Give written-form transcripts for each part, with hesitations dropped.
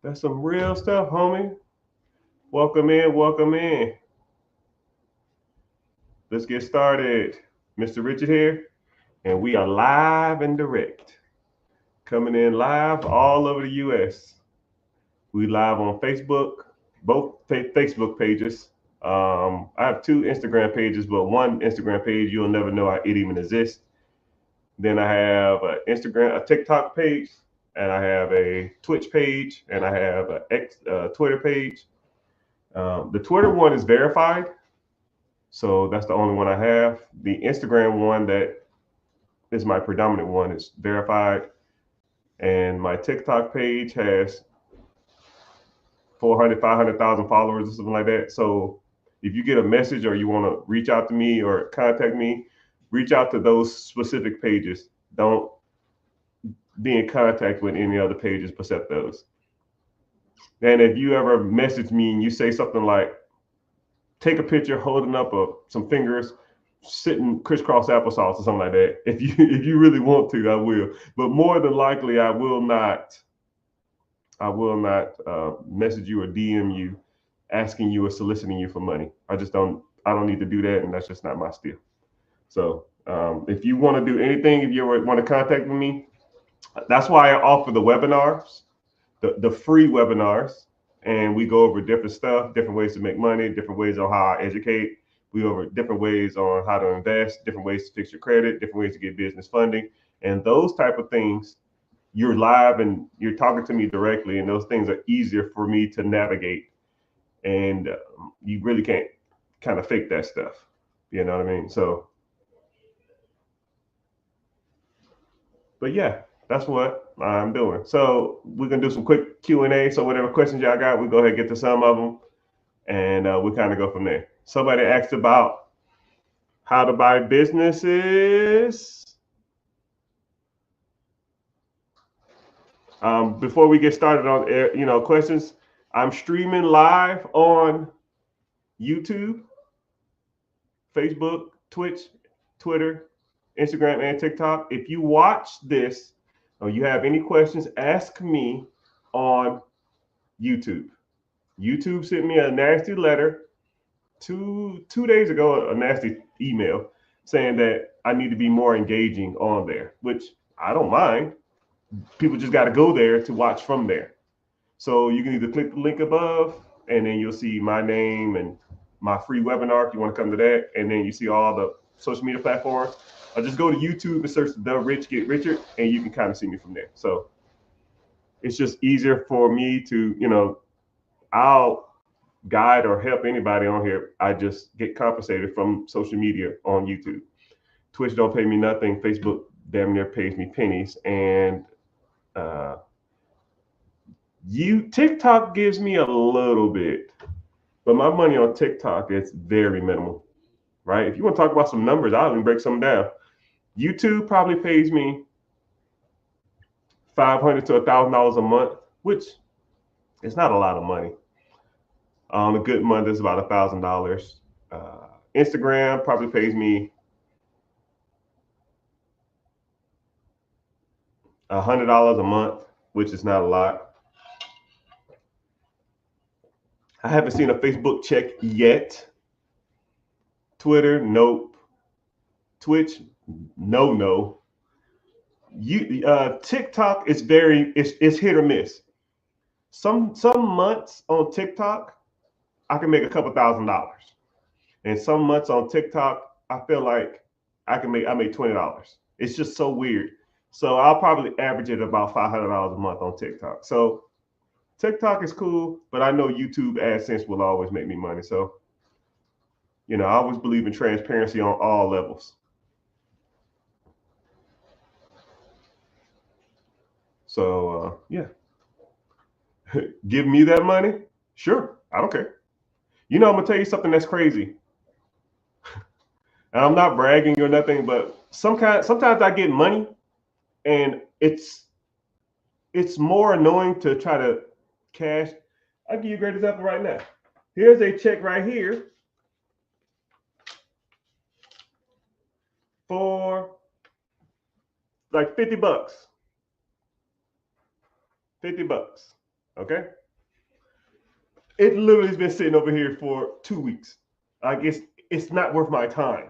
That's some real stuff, homie. Welcome in, welcome in. Let's get started. Mr. Richard here, and we are live and direct. Coming in live all over the US. We live on Facebook, both Facebook pages. I have two Instagram pages, but one Instagram page you'll never know it even exists. Then I have an Instagram, a TikTok page, and I have a Twitch page, and I have a Twitter page. The Twitter one is verified, so that's the only one I have. The Instagram one that is my predominant one is verified, and my TikTok page has 400, 500,000 followers or something like that. So if you get a message or you want to reach out to me or contact me, reach out to those specific pages. Don't be in contact with any other pages except those. And if you ever message me and you say something like, take a picture holding up some fingers, sitting crisscross applesauce or something like that. If you really want to, I will. But more than likely, I will not. I will not message you or DM you, asking you or soliciting you for money. I just don't. I don't need to do that, and that's just not my style. So if you want to do anything, if you want to contact me, that's why I offer the webinars, the free webinars, and we go over different stuff, different ways to make money, different ways on how I educate. We go over different ways on how to invest, different ways to fix your credit, different ways to get business funding, and those type of things. You're live and you're talking to me directly, and those things are easier for me to navigate. And you really can't kind of fake that stuff. You know what I mean? So, but yeah, that's what I'm doing. So we're gonna do some quick Q&A. So whatever questions y'all got, we go ahead and get to some of them, and we kind of go from there. Somebody asked about how to buy businesses. Before we get started on questions, I'm streaming live on YouTube, Facebook, Twitch, Twitter, Instagram, and TikTok. If you watch this or you have any questions, ask me on YouTube. YouTube sent me a nasty letter two days ago, a nasty email saying that I need to be more engaging on there, which I don't mind. People just got to go there to watch from there. So you can either click the link above, and then you'll see my name and my free webinar if you want to come to that, and then you see all the social media platforms. Or just go to YouTube and search "The Rich Get Richard," and you can kind of see me from there. So it's just easier for me to, I'll guide or help anybody on here. I just get compensated from social media on YouTube. Twitch don't pay me nothing. Facebook damn near pays me pennies, and uh, you TikTok gives me a little bit, but my money on TikTok is very minimal, right? If you want to talk about some numbers, I'll even break some down. YouTube probably pays me $500 to $1,000 a month, which is not a lot of money. On a good month, it's about $1,000. Instagram probably pays me $100 a month, which is not a lot. I haven't seen a Facebook check yet. Twitter, nope. Twitch, no. TikTok is it's hit or miss. Some months on TikTok, I can make a couple $1,000, and some months on TikTok, I feel like I make $20. It's just so weird. So I'll probably average it about $500 a month on TikTok. So TikTok is cool, but I know YouTube AdSense will always make me money. So I always believe in transparency on all levels. So yeah, give me that money. Sure, I don't care. I'm gonna tell you something that's crazy, and I'm not bragging or nothing, but sometimes I get money, and it's more annoying to try to cash. I'll give you a great example right now. Here's a check right here for like $50. $50. Okay. It literally has been sitting over here for 2 weeks. I guess it's not worth my time.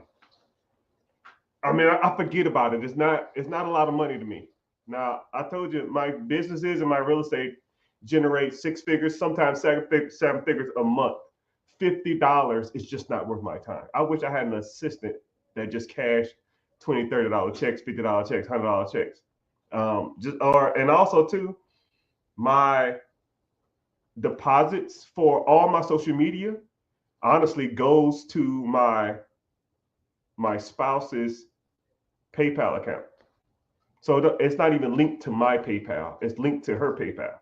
I mean, I forget about it. It's not a lot of money to me. Now, I told you my businesses and my real estate generate six figures, sometimes seven figures a month. $50 is just not worth my time. I wish I had an assistant that just cashed $20, $30 checks, $50 checks, $100 checks. And also too, my deposits for all my social media honestly goes to my spouse's PayPal account. So it's not even linked to my PayPal. It's linked to her PayPal.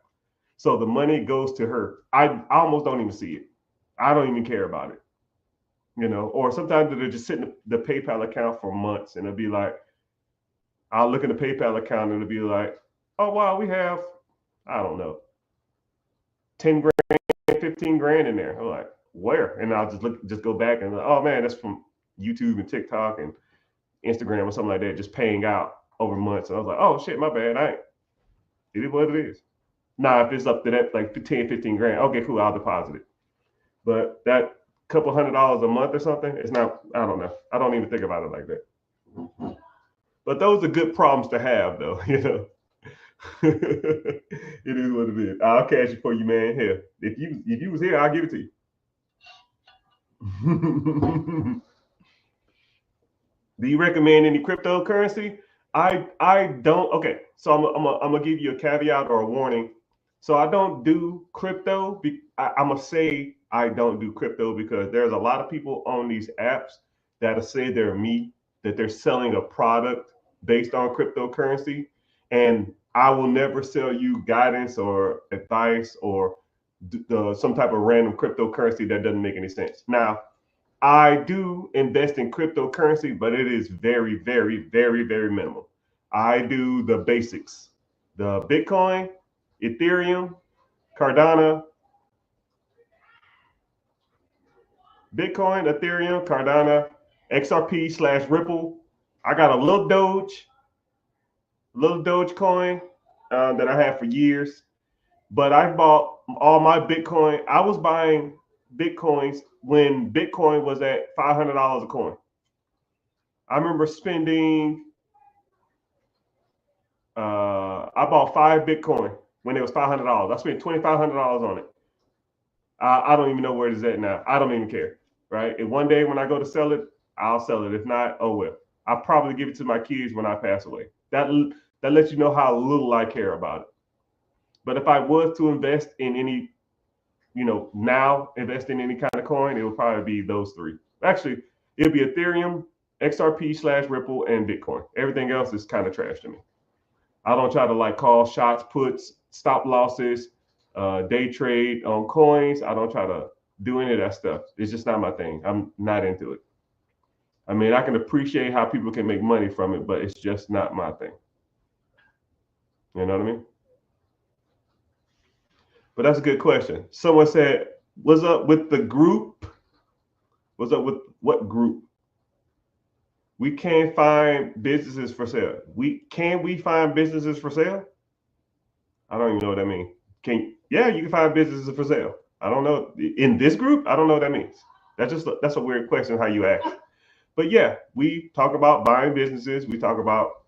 So the money goes to her. I almost don't even see it. I don't even care about it. Or sometimes they're just sitting in the PayPal account for months and it'll be like, I'll look in the PayPal account and it'll be like, oh wow, we have, I don't know, 10 grand, 15 grand in there. I'm like, where? And I'll just go back and oh man, that's from YouTube and TikTok and Instagram or something like that, just paying out over months. And I was like, oh shit, my bad. It is what it is. Now, if it's up to that, like 10, 15 grand, okay, cool, I'll deposit it. But that couple $100 a month or something, it's not, I don't know. I don't even think about it like that. But those are good problems to have, though, It is what it is. I'll cash it for you, man. Here, if you was here, I'll give it to you. Do you recommend any cryptocurrency? I don't. Okay, so I'm gonna give you a caveat or a warning. So I don't do crypto. I'm gonna say I don't do crypto because there's a lot of people on these apps that'll say they're me, that they're selling a product based on cryptocurrency, and I will never sell you guidance or advice or some type of random cryptocurrency that doesn't make any sense. Now, I do invest in cryptocurrency, but it is very, very, very, very minimal. I do the basics, the Bitcoin, Ethereum, Cardano, Bitcoin, Ethereum, Cardano, XRP/Ripple. I got a little Dogecoin that I had for years, but I bought all my Bitcoin. I was buying Bitcoins when Bitcoin was at $500 a coin. I remember spending. I bought 5 Bitcoin when it was $500. I spent $2,500 on it. I don't even know where it is at now. I don't even care, right? And one day when I go to sell it, I'll sell it. If not, oh well. I'll probably give it to my kids when I pass away. That lets you know how little I care about it. But if I was to invest in any, now invest in any kind of coin, it would probably be those three. Actually, it'd be Ethereum, XRP/Ripple, and Bitcoin. Everything else is kind of trash to me. I don't try to like call shots, puts, stop losses, day trade on coins. I don't try to do any of that stuff. It's just not my thing. I'm not into it. I mean, I can appreciate how people can make money from it, but it's just not my thing. You know what I mean? But that's a good question. Someone said, what's up with the group? What's up with what group? We can't find businesses for sale. We find businesses for sale? I don't even know what that means. Yeah, you can find businesses for sale. I don't know. In this group, I don't know what that means. That's a weird question how you ask. But yeah, we talk about buying businesses. We talk about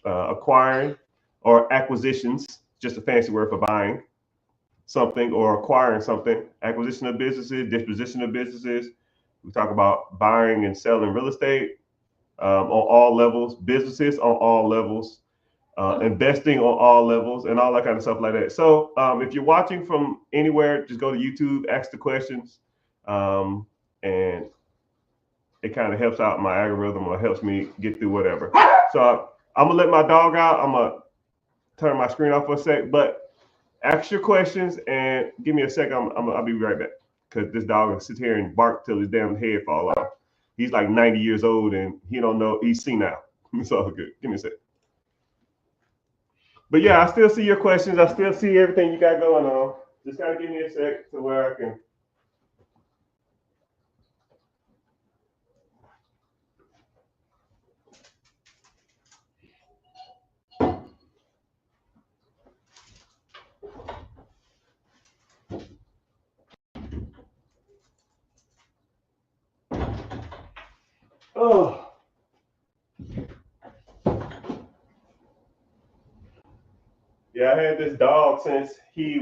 acquiring or acquisitions, just a fancy word for buying something or acquiring something. Acquisition of businesses, disposition of businesses. We talk about buying and selling real estate on all levels, businesses on all levels, investing on all levels, and all that kind of stuff like that. So if you're watching from anywhere, just go to YouTube, ask the questions, and it kind of helps out my algorithm or helps me get through whatever. So I'm gonna let my dog out. I'm gonna turn my screen off for a sec, but ask your questions and give me a sec. I'll be right back because this dog will sit here and bark till his damn head fall off. He's like 90 years old and he don't know. He's senile. It's all good. Give me a sec. But yeah, I still see your questions. I still see everything you got going on. Just gotta give me a sec to where I can. Oh. Yeah, I had this dog since we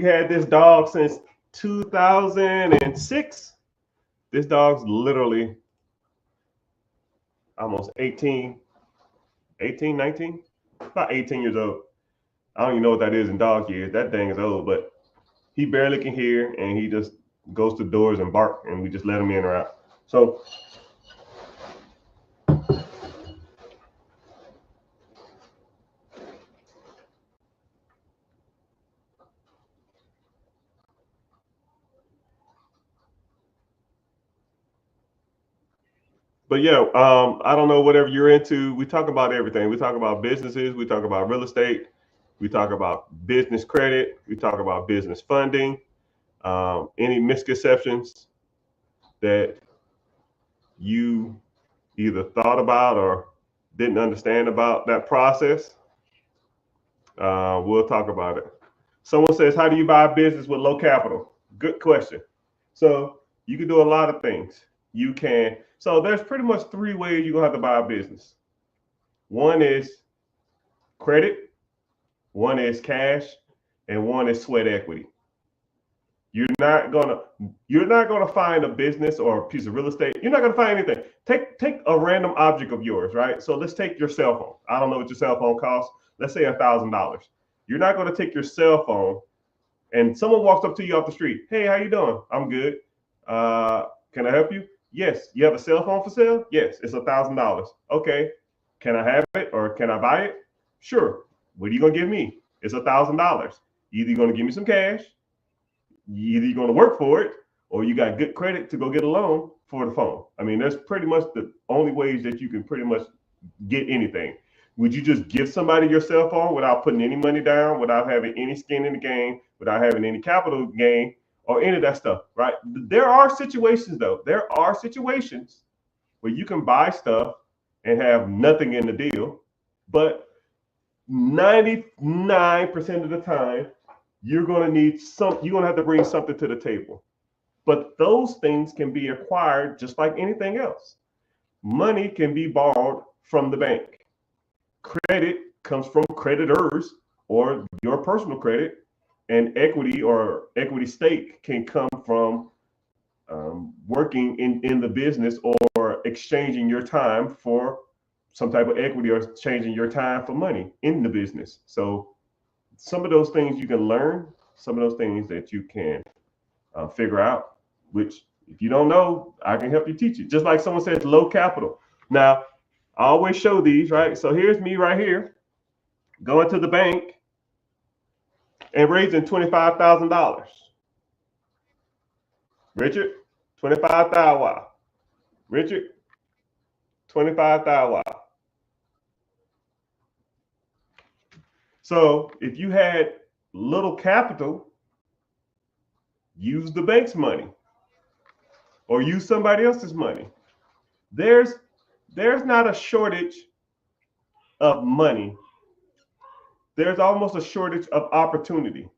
had this dog since 2006. This dog's literally almost 19, about 18 years old. I don't even know what that is in dog years. That thing is old, but he barely can hear, and he just goes to doors and bark, and we just let him in or out. So, but yeah, I don't know whatever you're into. We talk about everything. We talk about businesses. We talk about real estate. We talk about business credit. We talk about business funding. Any misconceptions that you either thought about or didn't understand about that process, we'll talk about it. Someone says, how do you buy a business with low capital? Good question. So you can do a lot of things. So there's pretty much three ways you're gonna have to buy a business. One is credit, one is cash, and one is sweat equity. You're not gonna find a business or a piece of real estate. You're not gonna find anything. Take a random object of yours, right? So let's take your cell phone. I don't know what your cell phone costs. Let's say $1,000. You're not gonna take your cell phone and someone walks up to you off the street. Hey, how you doing? I'm good. Can I help you? Yes. You have a cell phone for sale? Yes. It's $1,000. Okay. Can I have it or can I buy it? Sure. What are you gonna give me? It's $1,000. Either you're gonna give me some cash, either you're gonna work for it, or you got good credit to go get a loan for the phone. I mean, that's pretty much the only ways that you can pretty much get anything. Would you just give somebody your cell phone without putting any money down, without having any skin in the game, without having any capital gain, or any of that stuff, right? There are situations, though. There are situations where you can buy stuff and have nothing in the deal, but 99% of the time, you're going to have to bring something to the table. But those things can be acquired just like anything else. Money can be borrowed from the bank. Credit comes from creditors or your personal credit, and equity or equity stake can come from working in the business or exchanging your time for some type of equity or changing your time for money in the business. So some of those things you can learn, some of those things that you can figure out, which if you don't know, I can help you teach it. Just like someone says, low capital. Now, I always show these, right? So here's me right here going to the bank and raising $25,000. Richard, 25,000. Wow. Richard, 25,000. Wow. So if you had little capital, use the bank's money or use somebody else's money. There's not a shortage of money. There's almost a shortage of opportunity.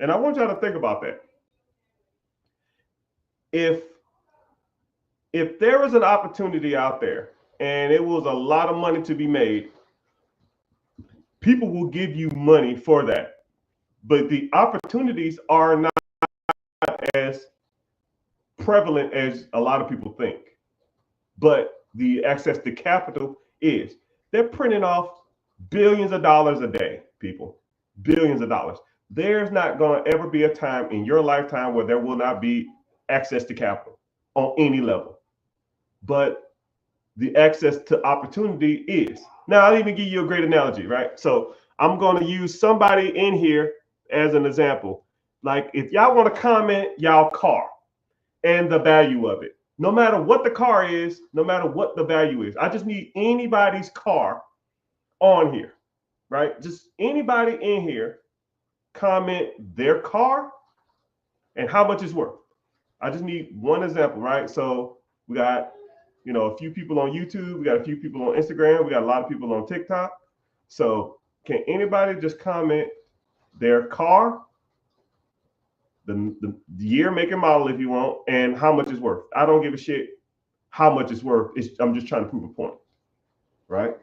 And I want y'all to think about that. If there was an opportunity out there and it was a lot of money to be made, people will give you money for that. But the opportunities are not as prevalent as a lot of people think. But the access to capital is. They're printing off billions of dollars a day, people. Billions of dollars. There's not going to ever be a time in your lifetime where there will not be access to capital on any level. But the access to opportunity is. Now, I'll even give you a great analogy, right? So I'm going to use somebody in here as an example. Like if y'all want to comment y'all car and the value of it, no matter what the car is, no matter what the value is, I just need anybody's car on here, right? Just anybody in here comment their car and how much it's worth. I just need one example, right? So we got, a few people on YouTube. We got a few people on Instagram. We got a lot of people on TikTok. So can anybody just comment their car, the year, make, and model if you want, and how much it's worth? I don't give a shit how much it's worth. I'm just trying to prove a point, right?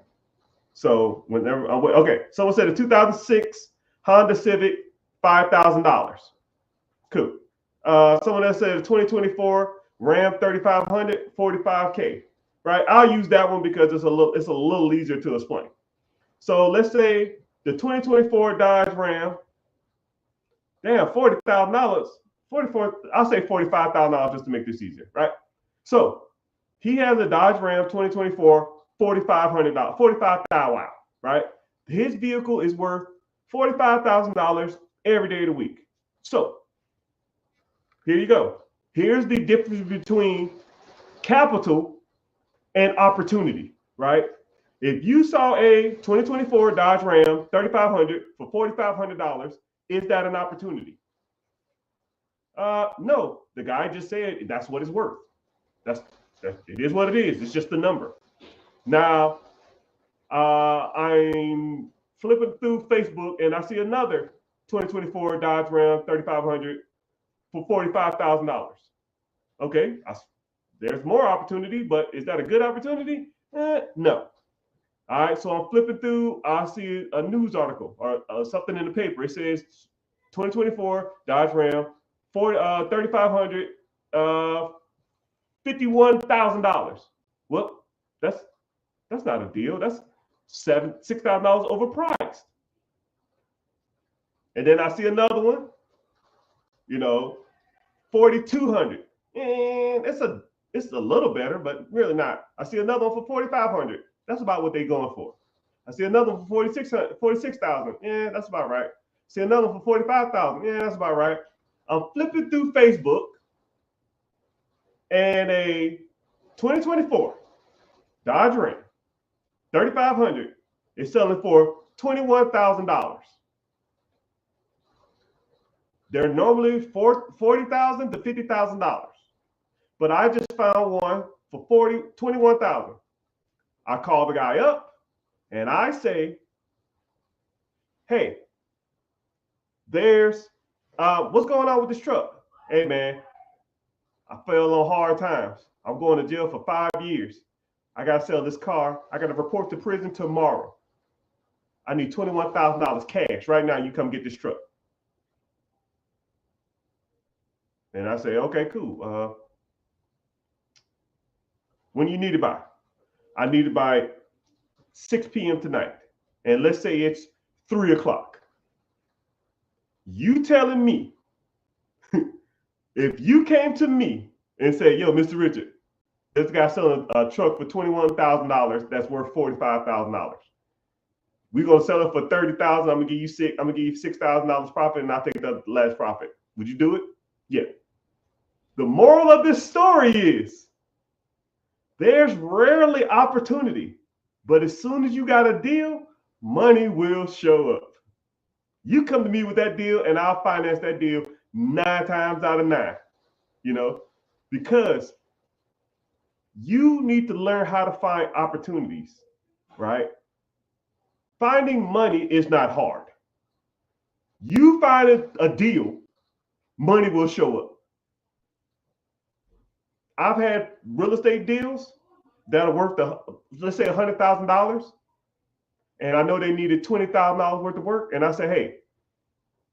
So whenever okay, someone said a 2006 Honda Civic, $5,000. Cool. Someone else said a 2024 Ram 3500, $45K. Right? I'll use that one because it's a little easier to explain. So let's say the 2024 Dodge Ram, damn, $40,000, I'll say $45,000 just to make this easier, right? So he has a Dodge Ram 2024, $4,500, $45,000, wow, right? His vehicle is worth $45,000 every day of the week. So here you go. Here's the difference between capital and opportunity, right? If you saw a 2024 Dodge Ram 3500 for $4,500, is that an opportunity? No, the guy just said that's what it's worth. It is what it is. It's just the number. Now, I'm flipping through Facebook and I see another 2024 Dodge Ram 3500 for $45,000. Okay, there's more opportunity, but is that a good opportunity? No. All right, so I'm flipping through. I see a news article or something in the paper. It says 2024 Dodge Ram for 3,500, $51,000. Well, that's not a deal. That's $6,000 overpriced. And then I see another one, 4,200. And it's a little better, but really not. I see another one for 4,500. That's about what they're going for. I see another one for 46,000. Yeah, that's about right. See another one for 45,000. Yeah, that's about right. I'm flipping through Facebook, and a 2024 Dodge Ram 3,500 is selling for $21,000. They're normally $40,000 to $50,000, but I just found one for $21,000. I call the guy up and I say, "Hey, there's what's going on with this truck? Hey man, I fell on hard times. I'm going to jail for 5 years. I gotta sell this car. I gotta report to prison tomorrow. I need $21,000 cash right now. You come get this truck." And I say, "Okay, cool. When you need it by?" "I need it by 6 p.m. tonight. And let's say it's 3 o'clock. You telling me, if you came to me and said, 'Yo, Mr. Richard, this guy selling a truck for $21,000 that's worth $45,000. We're gonna sell it for $30,000. I'm gonna give you $6,000 profit, and I'll take the last profit.' Would you do it?" Yeah. The moral of this story is there's rarely opportunity, but as soon as you got a deal, money will show up. You come to me with that deal and I'll finance that deal 9 times out of 9, because you need to learn how to find opportunities, right? Finding money is not hard. You find a deal, money will show up. I've had real estate deals that are worth, let's say, $100,000. And I know they needed $20,000 worth of work. And I say, "Hey,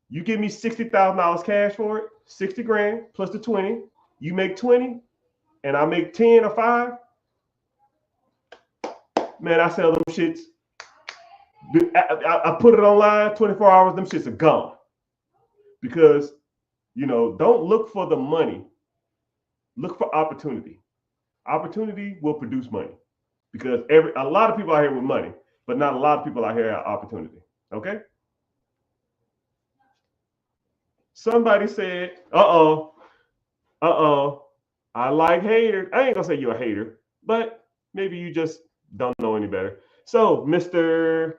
you give me $60,000 cash for it, 60 grand plus the 20. You make 20 and I make 10 or 5. Man, I sell them shits. I put it online, 24 hours, them shits are gone." Because, don't look for the money. Look for opportunity. Opportunity will produce money, because a lot of people out here with money, but not a lot of people out here have opportunity. Okay. Somebody said, I like haters. I ain't gonna say you're a hater, but maybe you just don't know any better. So, Mr.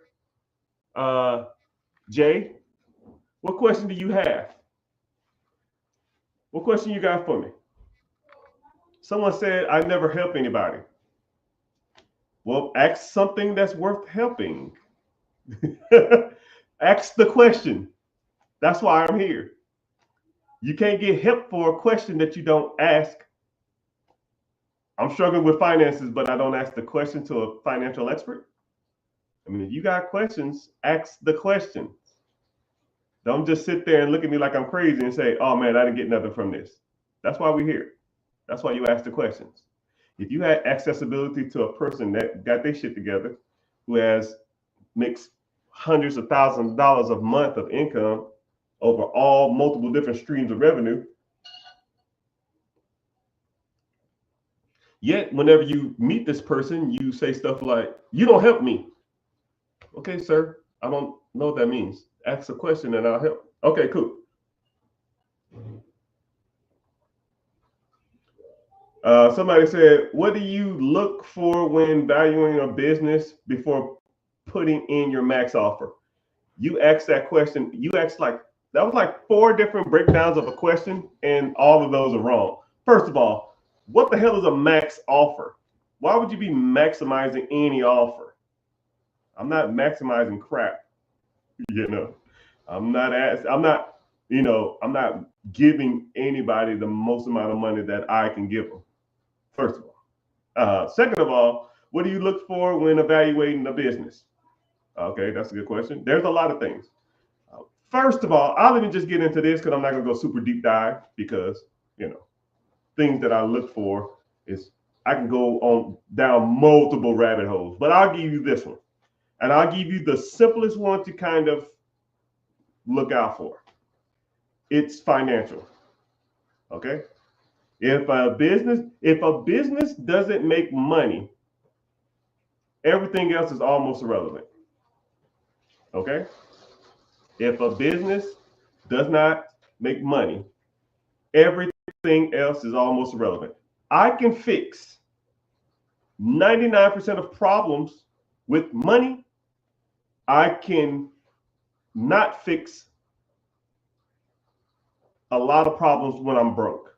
Jay, what question do you have? What question you got for me? Someone said, "I never help anybody." Well, ask something that's worth helping. Ask the question. That's why I'm here. You can't get help for a question that you don't ask. I'm struggling with finances, but I don't ask the question to a financial expert. I mean, if you got questions, ask the question. Don't just sit there and look at me like I'm crazy and say, oh man, I didn't get nothing from this. That's why we're here. That's why you ask the questions. If you had accessibility to a person that got their shit together, who makes hundreds of thousands of dollars a month of income over all multiple different streams of revenue, yet whenever you meet this person, you say stuff like, you don't help me. Okay, sir, I don't know what that means. Ask a question and I'll help. Okay, cool. Somebody said, what do you look for when valuing a business before putting in your max offer? You asked that question. You asked that was like 4 different breakdowns of a question, and all of those are wrong. First of all, what the hell is a max offer? Why would you be maximizing any offer? I'm not maximizing crap. You know, I'm not giving anybody the most amount of money that I can give them. First of all. Second of all, what do you look for when evaluating a business? Okay, that's a good question. There's a lot of things. First of all, I'll even just get into this because I'm not going to go super deep dive because, things that I look for is I can go on down multiple rabbit holes, but I'll give you this one. And I'll give you the simplest one to kind of look out for. It's financial. Okay? If a business doesn't make money, everything else is almost irrelevant. Okay? If a business does not make money, everything else is almost irrelevant. I can fix 99% of problems with money. I can not fix a lot of problems when I'm broke.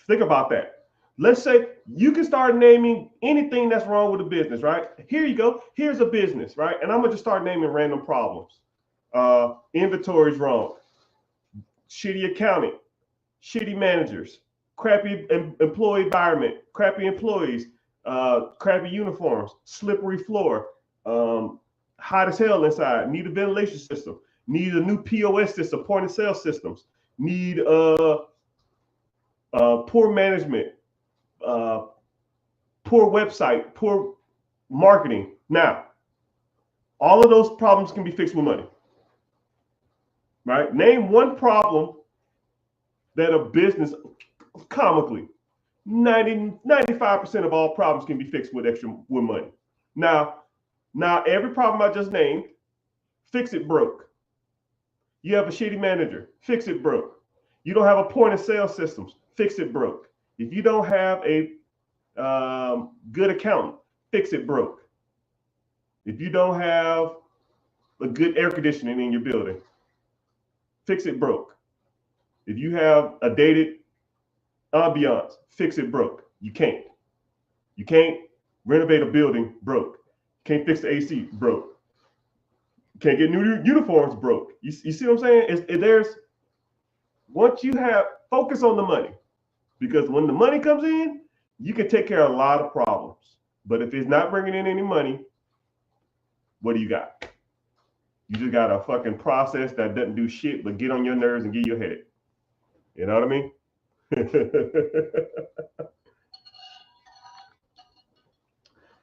Think about that. Let's say you can start naming anything that's wrong with a business, right? Here you go. Here's a business, right? And I'm going to just start naming random problems. Inventory's wrong. Shitty accounting. Shitty managers. Crappy employee environment. Crappy employees. Crappy uniforms. Slippery floor. Hot as hell inside. Need a ventilation system. Need a new POS system, point of sale systems. Need poor management, poor website, poor marketing. Now, all of those problems can be fixed with money, right? Name one problem that a business, comically, 95% of all problems can be fixed with money. Now every problem I just named, fix it broke. You have a shitty manager, fix it broke. You don't have a point of sale systems, fix it broke. If you don't have a good accountant, fix it broke. If you don't have a good air conditioning in your building, fix it broke. If you have a dated ambiance, fix it broke. You can't. You can't renovate a building, broke. Can't fix the AC, broke. Can't get new uniforms, broke. You see what I'm saying? Once you have, focus on the money. Because when the money comes in, you can take care of a lot of problems. But if it's not bringing in any money, what do you got? You just got a fucking process that doesn't do shit but get on your nerves and give you a headache. You know what I mean?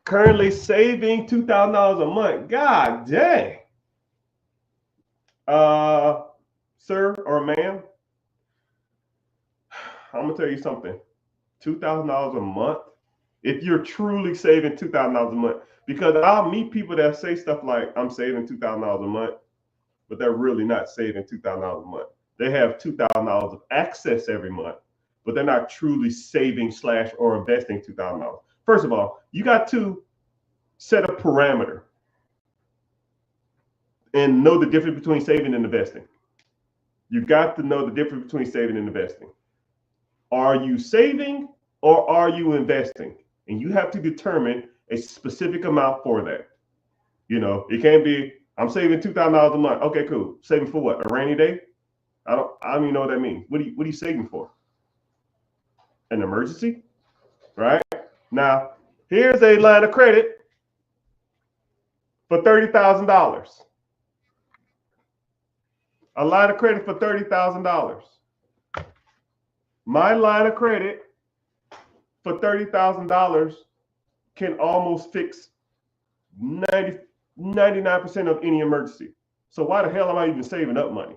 Currently saving $2,000 a month. God dang. Sir or ma'am, I'm gonna tell you something. $2,000 a month, if you're truly saving $2,000 a month, because I'll meet people that say stuff like, I'm saving $2,000 a month, but they're really not saving $2,000 a month. They have $2,000 of access every month, but they're not truly saving / or investing $2,000. First of all, you got to set a parameter and know the difference between saving and investing. You got to know the difference between saving and investing. Are you saving or are you investing? And you have to determine a specific amount for that. It can't be, I'm saving $2,000 a month. Okay, cool. Saving for what? A rainy day? I don't even know what that means. What are you saving for? An emergency? right? Now, here's a line of credit for $30,000. A line of credit for $30,000. My line of credit for $30,000 can almost fix 99% of any emergency. So why the hell am I even saving up money?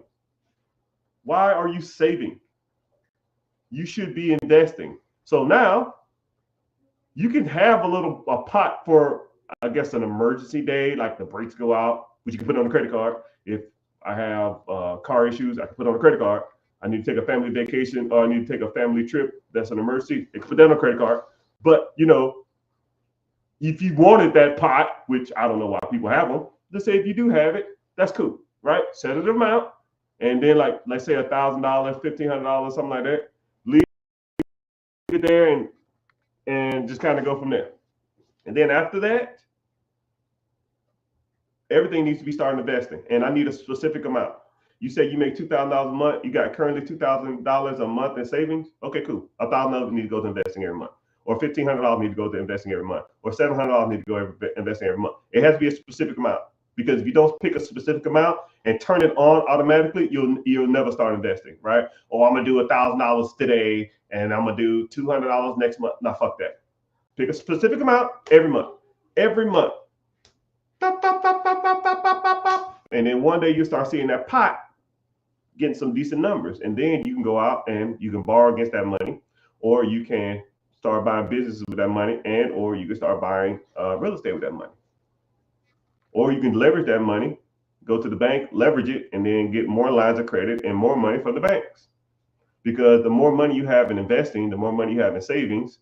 Why are you saving? You should be investing. So now you can have a pot for, I guess, an emergency day, like the brakes go out, which you can put on the credit card. If I have car issues, I can put on a credit card. I need to take a family vacation, or I need to take a family trip. That's an emergency. I can put that on a credit card. But if you wanted that pot, which I don't know why people have them, just say if you do have it, that's cool, right? Set an amount, and then let's say $1,000, $1,500, something like that. Leave it there and just kind of go from there. And then after that, everything needs to be starting investing. And I need a specific amount. You say you make $2,000 a month. You got currently $2,000 a month in savings. Okay, cool. $1,000 need to go to investing every month, or $1,500 need to go to investing every month, or $700 need to go investing every month. It has to be a specific amount, because if you don't pick a specific amount and turn it on automatically, you'll never start investing, right? Or I'm gonna do $1,000 today, and I'm gonna do $200 next month. Nah, fuck that. Pick a specific amount every month. Every month. And then one day you start seeing that pot getting some decent numbers, and then you can go out and you can borrow against that money, or you can start buying businesses with that money, and or you can start buying real estate with that money, or you can leverage that money, go to the bank, leverage it, and then get more lines of credit and more money from the banks. Because the more money you have in investing, the more money you have in savings,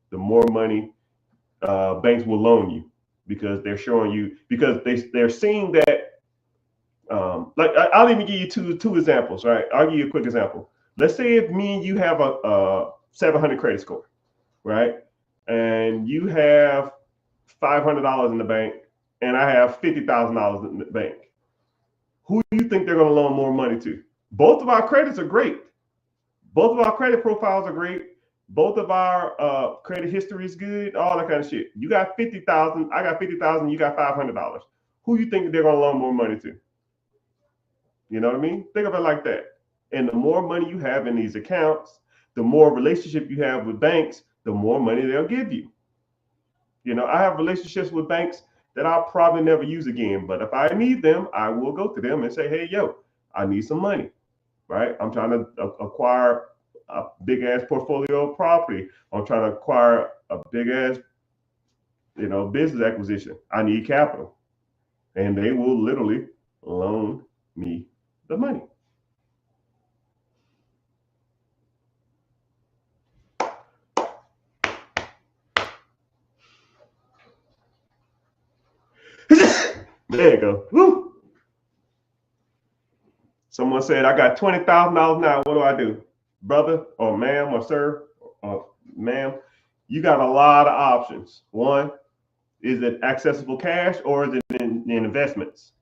the more money banks will loan you, because they're showing you, because they're seeing that. I'll even give you two examples, right? I'll give you a quick example. Let's say if me and you have a 700 credit score, right? And you have $500 in the bank, and I have $50,000 in the bank. Who do you think they're going to loan more money to? Both of our credits are great. Both of our credit profiles are great. Both of our credit history is good. All that kind of shit. You got 50,000. I got 50,000. You got $500. Who do you think they're going to loan more money to? You know what I mean? Think of it like that. And the more money you have in these accounts, the more relationship you have with banks, the more money they'll give you. I have relationships with banks that I'll probably never use again. But if I need them, I will go to them and say, hey, yo, I need some money, right? I'm trying to acquire a big ass portfolio of property. I'm trying to acquire a big ass, business acquisition. I need capital. And they will literally loan me the money. There you go. Woo. Someone said, I got $20,000 now. What do I do? Brother or ma'am or sir or ma'am, you got a lot of options. One, is it accessible cash, or is it in investments?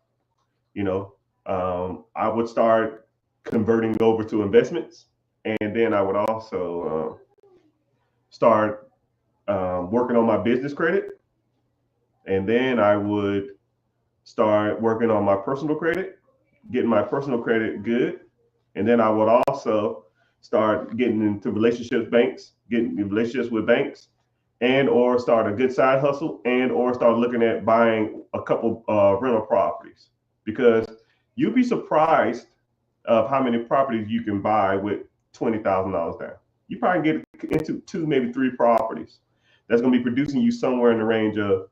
I would start converting over to investments, and then I would also start working on my business credit, and then I would start working on my personal credit, getting my personal credit good, and then I would also start getting into getting relationships with banks, and or start a good side hustle, and or start looking at buying a couple rental properties, because you'd be surprised of how many properties you can buy with $20,000 down. You probably get into 2, maybe 3 properties that's going to be producing you somewhere in the range of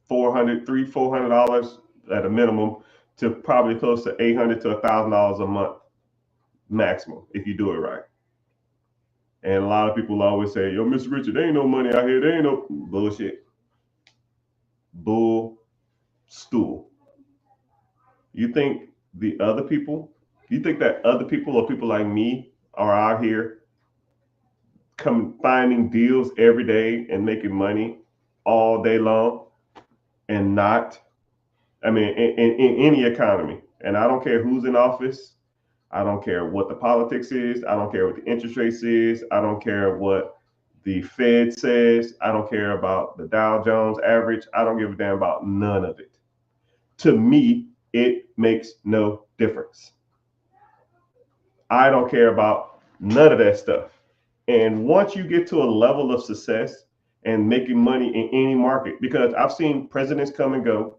$400 at a minimum, to probably close to $800 to $1,000 a month maximum, if you do it right. And a lot of people always say, yo, Mr. Richard, there ain't no money out here. There ain't no bullshit. Bull stool. You think that other people or people like me are out here finding deals every day and making money all day long, and not, in any economy, and I don't care who's in office, I don't care what the politics is. I don't care what the interest rates is. I don't care what the Fed says. I don't care about the Dow Jones average. I don't give a damn about none of it. To me, it makes no difference. I don't care about none of that stuff. And once you get to a level of success and making money in any market, because I've seen presidents come and go,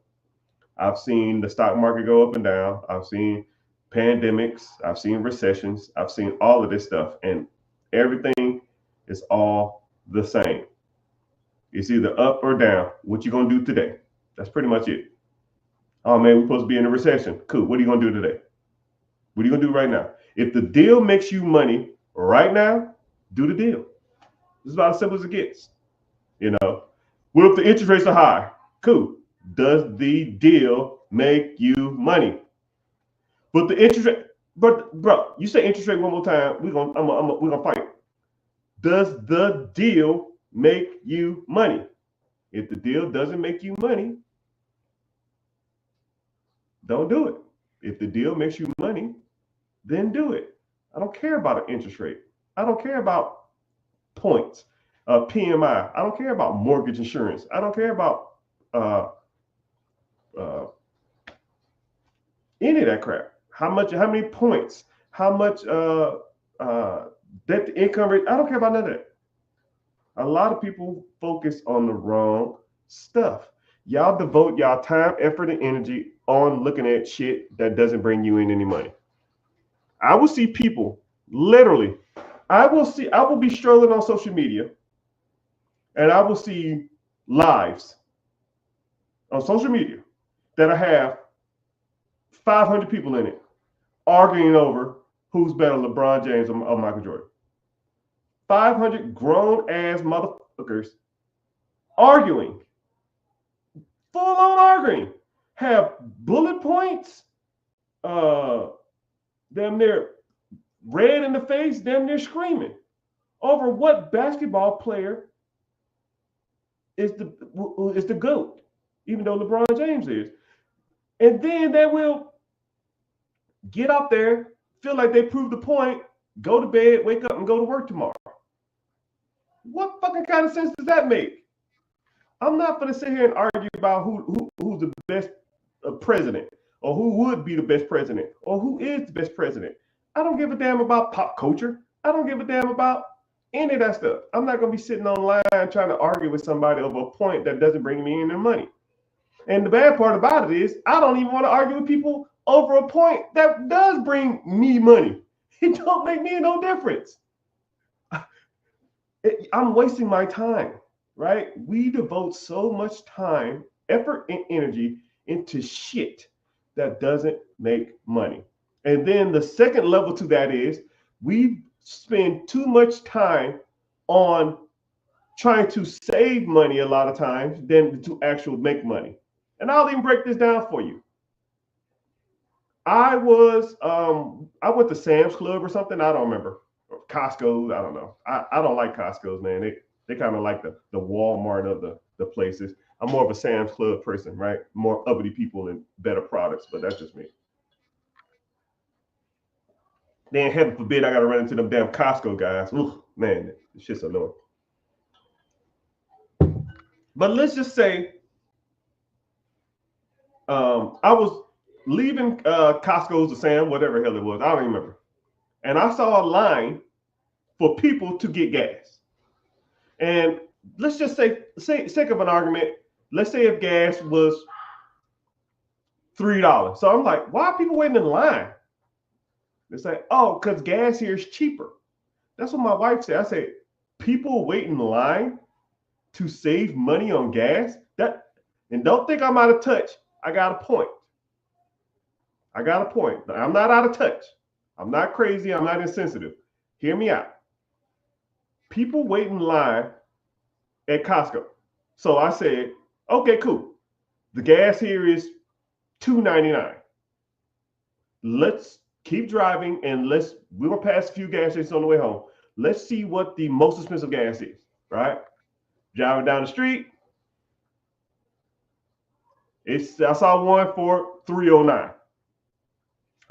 I've seen the stock market go up and down, I've seen pandemics, I've seen recessions, I've seen all of this stuff, and everything is all the same. It's either up or down. What you gonna do today? That's pretty much it. Oh man, we're supposed to be in a recession. Cool. What are you gonna do today? What are you gonna do right now? If the deal makes you money right now, do the deal. It's about as simple as it gets. You know, what if the interest rates are high? Cool. Does the deal make you money? But the interest rate, but bro, you say interest rate one more time, we're gonna fight. Does the deal make you money? If the deal doesn't make you money, don't do it. If the deal makes you money, then do it. I don't care about an interest rate. I don't care about points, PMI. I don't care about mortgage insurance. I don't care about uh, any of that crap. How many points? How much debt to income rate? I don't care about none of that. A lot of people focus on the wrong stuff. Y'all devote y'all time, effort, and energy on looking at shit that doesn't bring you in any money. I will see people literally. I will be strolling on social media, and I will see lives on social media that I have 500 people in it arguing over who's better, LeBron James or Michael Jordan. 500 grown ass motherfuckers arguing, full on arguing, have bullet points, damn near red in the face, damn near screaming over what basketball player is the GOAT, even though LeBron James is. And then they will get up there, feel like they proved the point, go to bed, wake up, and go to work tomorrow. What fucking kind of sense does that make? I'm not going to sit here and argue about who's the best president, or who would be the best president, or who is the best president. I don't give a damn about pop culture. I don't give a damn about any of that stuff. I'm not going to be sitting online trying to argue with somebody over a point that doesn't bring me any money. And the bad part about it is I don't even want to argue with people over a point that does bring me money. It don't make me no difference. I'm wasting my time, right? We devote so much time, effort, and energy into shit that doesn't make money. And then the second level to that is we spend too much time on trying to save money a lot of times than to actually make money. And I'll even break this down for you. I went to Sam's Club or something. I don't remember. Costco. I don't know. I don't like Costco's, man. They kind of like the Walmart of the places. I'm more of a Sam's Club person, right? More uppity people and better products, but that's just me. Then heaven forbid I got to run into them damn Costco guys. Ooh, man, this shit's annoying. But let's just say I was leaving Costco's or Sam, whatever the hell it was. I don't even remember. And I saw a line for people to get gas. And let's just say sake of an argument, let's say if gas was $3. So I'm like, why are people waiting in line? They say, oh, because gas here is cheaper. That's what my wife said. I said, people wait in line to save money on gas? And don't think I'm out of touch. I got a point. I'm not out of touch. I'm not crazy. I'm not insensitive. Hear me out. People wait in line at Costco. So I said, okay, cool. The gas here is $2.99. Let's keep driving and we're gonna pass a few gas stations on the way home. Let's see what the most expensive gas is, right? Driving down the street. I saw one for $3.09.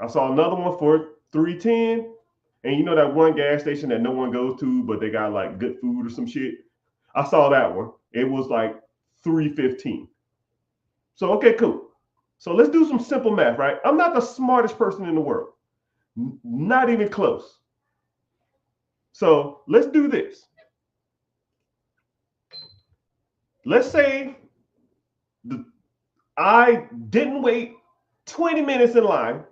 I saw another one for $3.10. And you know that one gas station that no one goes to, but they got like good food or some shit? I saw that one. It was like $3.15. So, okay, cool. So let's do some simple math, right? I'm not the smartest person in the world. Not even close. So let's do this. Let's say I didn't wait 20 minutes in line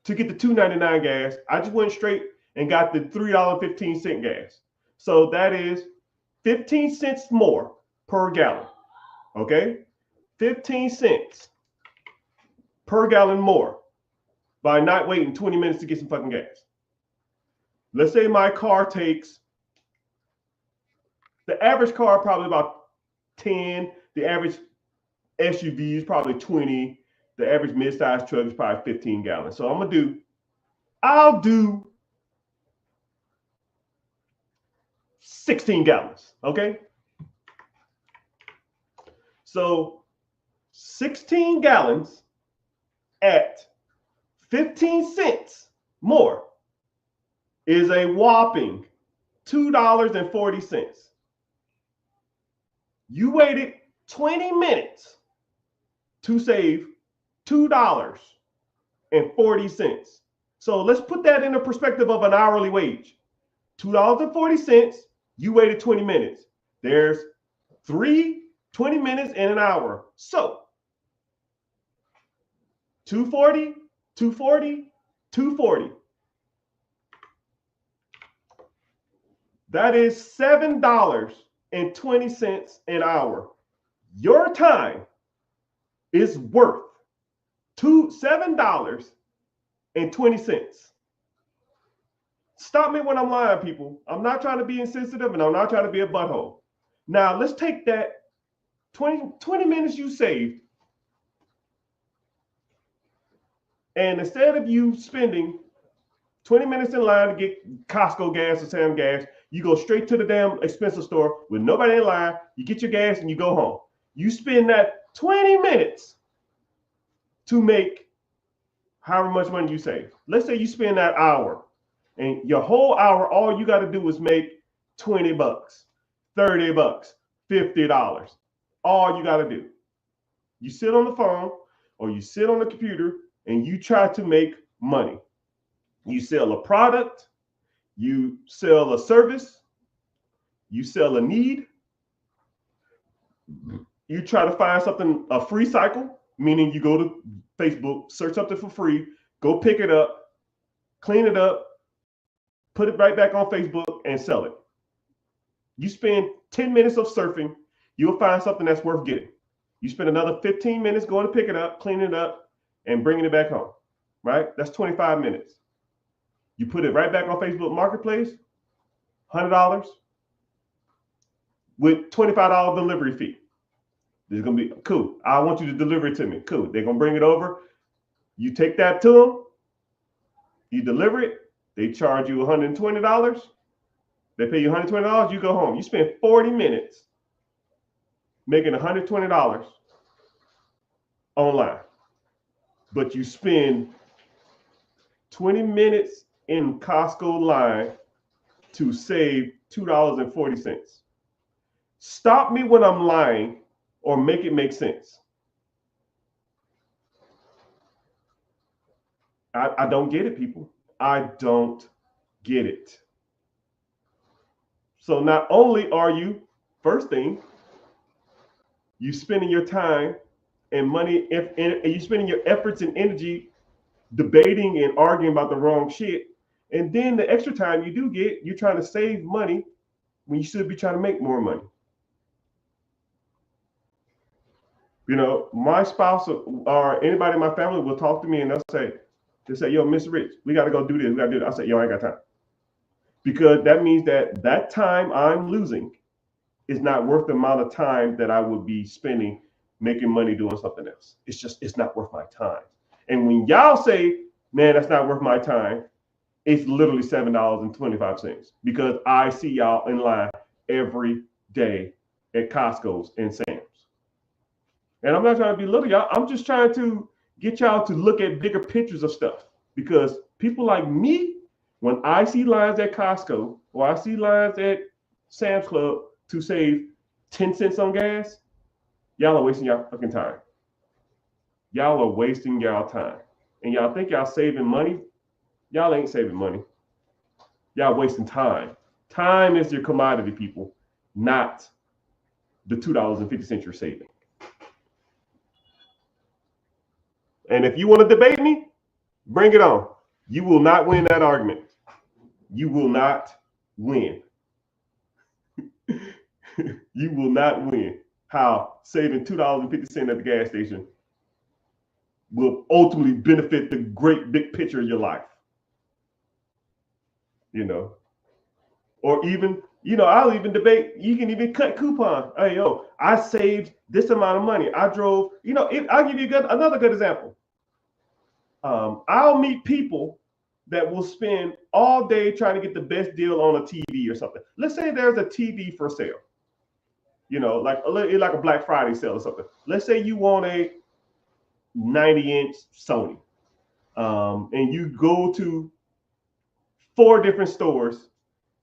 to get the $2.99 gas. I just went straight and got the $3.15 gas. So that is 15 cents more per gallon. Okay? 15 cents per gallon more by not waiting 20 minutes to get some fucking gas. Let's say my car takes, the average car probably about 10, the average SUV is probably 20, the average mid-sized truck is probably 15 gallons. So I'll do 16 gallons, okay? So 16 gallons at 15 cents more is a whopping $2.40. You waited 20 minutes to save $2.40. So let's put that in the perspective of an hourly wage. $2.40, you waited 20 minutes. There's 20 minutes in an hour. So 240, 240, 240. That is $7.20 an hour. Your time is worth $7.20. Stop me when I'm lying, people. I'm not trying to be insensitive and I'm not trying to be a butthole. Now, let's take that 20 minutes you saved, and instead of you spending 20 minutes in line to get Costco gas or Sam gas, you go straight to the damn expensive store with nobody in line, you get your gas and you go home. You spend that 20 minutes to make however much money you save. Let's say you spend that hour, and your whole hour, all you got to do is make $20, $30, $50. All you got to do. You sit on the phone or you sit on the computer and you try to make money. You sell a product, you sell a service, you sell a need. You try to find something, a free cycle, meaning you go to Facebook, search something for free, go pick it up, clean it up, put it right back on Facebook and sell it. You spend 10 minutes of surfing, you'll find something that's worth getting. You spend another 15 minutes going to pick it up, cleaning it up, and bringing it back home, right? That's 25 minutes. You put it right back on Facebook Marketplace, $100 with $25 delivery fee. It's going to be cool. I want you to deliver it to me. Cool. They're going to bring it over. You take that to them. You deliver it. They charge you $120. They pay you $120. You go home. You spend 40 minutes making $120 online. But you spend 20 minutes in Costco line to save $2.40. Stop me when I'm lying or make it make sense. I don't get it, people. I don't get it. So not only are you, first thing, you spending your time and money, and you spending your efforts and energy debating and arguing about the wrong shit. And then the extra time you do get, you're trying to save money when you should be trying to make more money. You know, my spouse or anybody in my family will talk to me and they'll say, yo, Mr. Rich, we got to go do this. We got to do that. I say, yo, I ain't got time. Because that means that time I'm losing is not worth the amount of time that I would be spending making money doing something else. It's not worth my time. And when y'all say, man, that's not worth my time, it's literally $7.25 because I see y'all in line every day at Costco's and Sam's. And I'm not trying to belittle y'all. I'm just trying to get y'all to look at bigger pictures of stuff because People like me, when I see lines at Costco or I see lines at Sam's Club to save 10 cents on gas, y'all are wasting y'all fucking time. Y'all are wasting y'all time. And y'all think y'all saving money? Y'all ain't saving money. Y'all wasting time. Time is your commodity, people, not the $2.50 you're saving. And if you want to debate me, bring it on. You will not win that argument. You will not win. You will not win. How saving $2.50 at the gas station will ultimately benefit the great big picture of your life. You know, or even, I'll even debate, you can even cut coupon. Hey, yo, I saved this amount of money. I drove, I'll give you another good example. I'll meet people that will spend all day trying to get the best deal on a TV or something. Let's say there's a TV for sale, like a Black Friday sale or something. Let's say you want a 90-inch Sony, and you go to 4 different stores.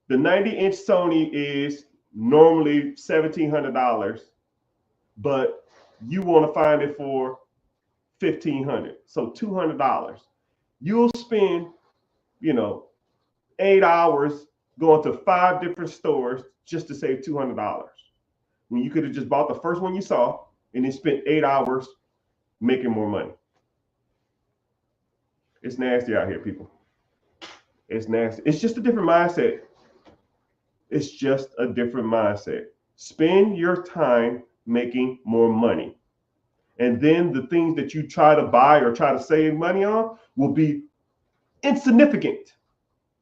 The 90-inch Sony is normally $1,700, but you want to find it for $1,500, so $200. You'll spend, 8 hours going to 5 different stores just to save $200. When you could have just bought the first one you saw and then spent 8 hours making more money. It's nasty out here, people. It's nasty. It's just a different mindset. It's just a different mindset. Spend your time making more money. And then the things that you try to buy or try to save money on will be insignificant.